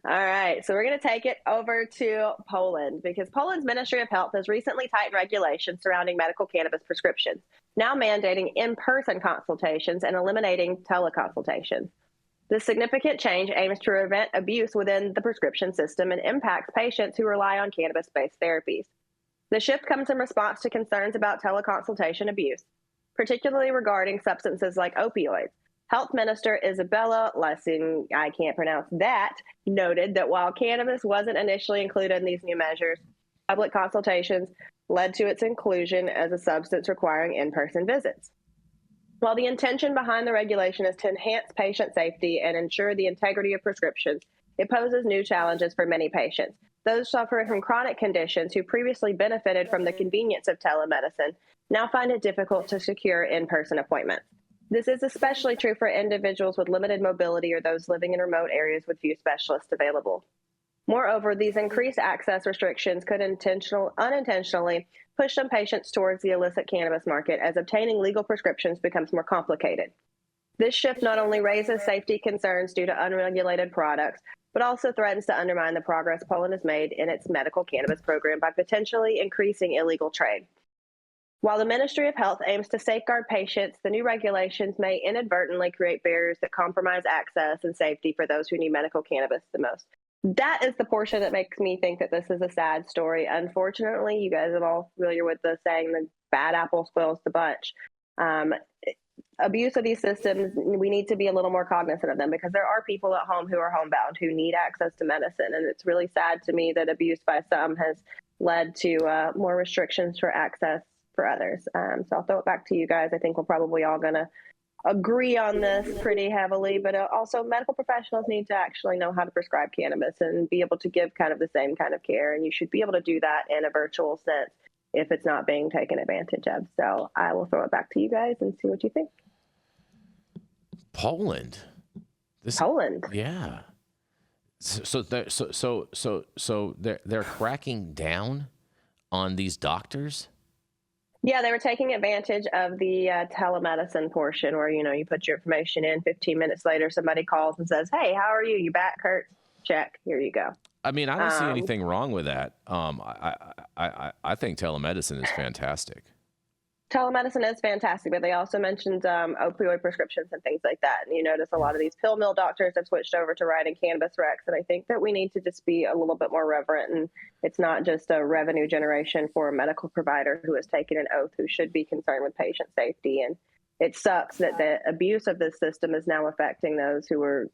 All right, so we're going to take it over to Poland because Poland's Ministry of Health has recently tightened regulations surrounding medical cannabis prescriptions, now mandating in-person consultations and eliminating teleconsultations. This significant change aims to prevent abuse within the prescription system and impacts patients who rely on cannabis-based therapies. The shift comes in response to concerns about teleconsultation abuse, particularly regarding substances like opioids. Health Minister Isabella Lessing, I can't pronounce that, noted that while cannabis wasn't initially included in these new measures, public consultations led to its inclusion as a substance requiring in-person visits. While the intention behind the regulation is to enhance patient safety and ensure the integrity of prescriptions, it poses new challenges for many patients. Those suffering from chronic conditions who previously benefited from the convenience of telemedicine now find it difficult to secure in-person appointments. This is especially true for individuals with limited mobility or those living in remote areas with few specialists available. Moreover, these increased access restrictions could unintentionally push some patients towards the illicit cannabis market as obtaining legal prescriptions becomes more complicated. This shift not only raises safety concerns due to unregulated products, but also threatens to undermine the progress Poland has made in its medical cannabis program by potentially increasing illegal trade. While the Ministry of Health aims to safeguard patients, the new regulations may inadvertently create barriers that compromise access and safety for those who need medical cannabis the most. That is the portion that makes me think that this is a sad story. Unfortunately, you guys are all familiar with the saying, the bad apple spoils the bunch. Abuse of these systems, we need to be a little more cognizant of them because there are people at home who are homebound who need access to medicine. And it's really sad to me that abuse by some has led to more restrictions for access for others. So I'll throw it back to you guys. I think we're probably all going to agree on this pretty heavily, but also medical professionals need to actually know how to prescribe cannabis and be able to give kind of the same kind of care. And you should be able to do that in a virtual sense if it's not being taken advantage of. So I will throw it back to you guys and see what you think. Poland. Poland. Yeah. So they're cracking down on these doctors. Yeah, they were taking advantage of the telemedicine portion where, you put your information in, 15 minutes later, somebody calls and says, hey, how are you? Your back hurts? Check. Here you go. I mean, I don't see anything wrong with that. I think telemedicine is fantastic. Telemedicine is fantastic, but they also mentioned opioid prescriptions and things like that. And you notice a lot of these pill mill doctors have switched over to writing cannabis recs. And I think that we need to just be a little bit more reverent. And it's not just a revenue generation for a medical provider who has taken an oath, who should be concerned with patient safety. And it sucks that the abuse of this system is now affecting those who are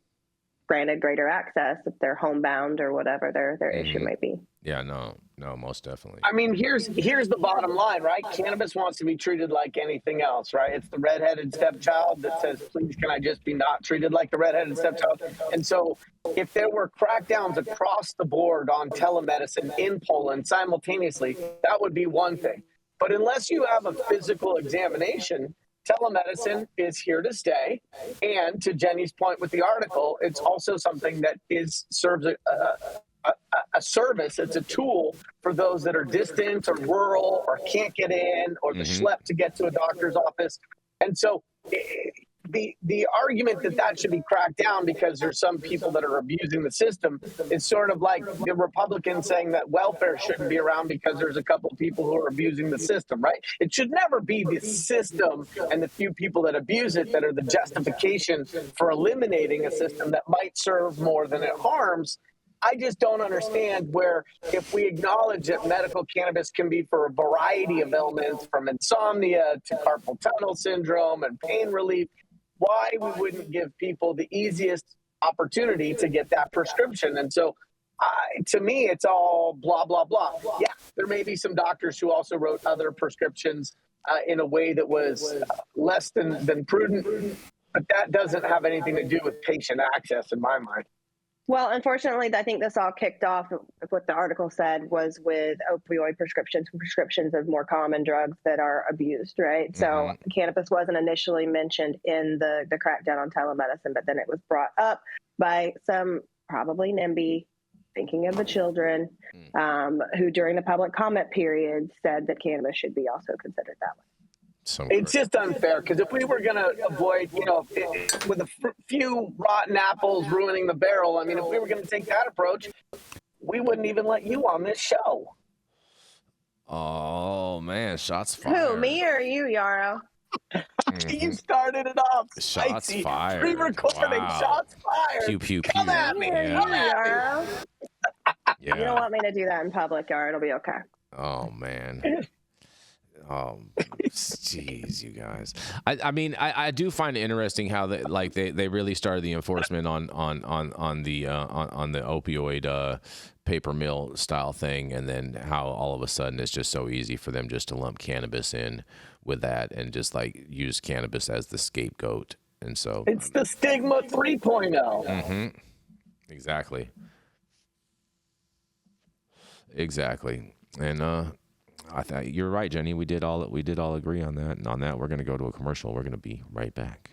granted greater access if they're homebound or whatever their issue may be. Yeah, no, most definitely. I mean, here's the bottom line, right? Cannabis wants to be treated like anything else, right? It's the redheaded stepchild that says, please, can I just be not treated like the redheaded stepchild? And so if there were crackdowns across the board on telemedicine in Poland simultaneously, that would be one thing. But unless you have a physical examination, telemedicine is here to stay. And to Jenny's point with the article, it's also something that serves a service. It's a tool for those that are distant or rural or can't get in or the schlep to get to a doctor's office. And so the argument that should be cracked down because there's some people that are abusing the system is sort of like the Republicans saying that welfare shouldn't be around because there's a couple people who are abusing the system, right? It should never be the system and the few people that abuse it that are the justification for eliminating a system that might serve more than it harms. I just don't understand where, if we acknowledge that medical cannabis can be for a variety of ailments, from insomnia to carpal tunnel syndrome and pain relief, why we wouldn't give people the easiest opportunity to get that prescription. And so to me, it's all blah, blah, blah. Yeah, there may be some doctors who also wrote other prescriptions in a way that was less than prudent, but that doesn't have anything to do with patient access in my mind. Well, unfortunately, I think this all kicked off, what the article said, was with opioid prescriptions of more common drugs that are abused, right? So cannabis wasn't initially mentioned in the crackdown on telemedicine, but then it was brought up by some, probably NIMBY, thinking of the children, who during the public comment period said that cannabis should be also considered that way. It's just unfair because if we were going to avoid, with a few rotten apples ruining the barrel, I mean, if we were going to take that approach, we wouldn't even let you on this show. Oh, man. Shots fired. Who, me or you, Yarrow? You started it off. Shots fired. Pre-recording. Wow. Shots fired. Pew, pew, pew. Come at me. Yeah. Come at me. Yarrow. Yeah. You don't want me to do that in public, Yarrow. It'll be okay. Oh, man. Oh, jeez, you guys. I mean, I do find it interesting how they really started the enforcement on the opioid paper mill style thing, and then how all of a sudden it's just so easy for them just to lump cannabis in with that and just like use cannabis as the scapegoat. And so it's the stigma 3.0. Mm-hmm. Exactly. And I thought you're right, Jenny. We did all agree on that. And on that, we're going to go to a commercial. We're going to be right back.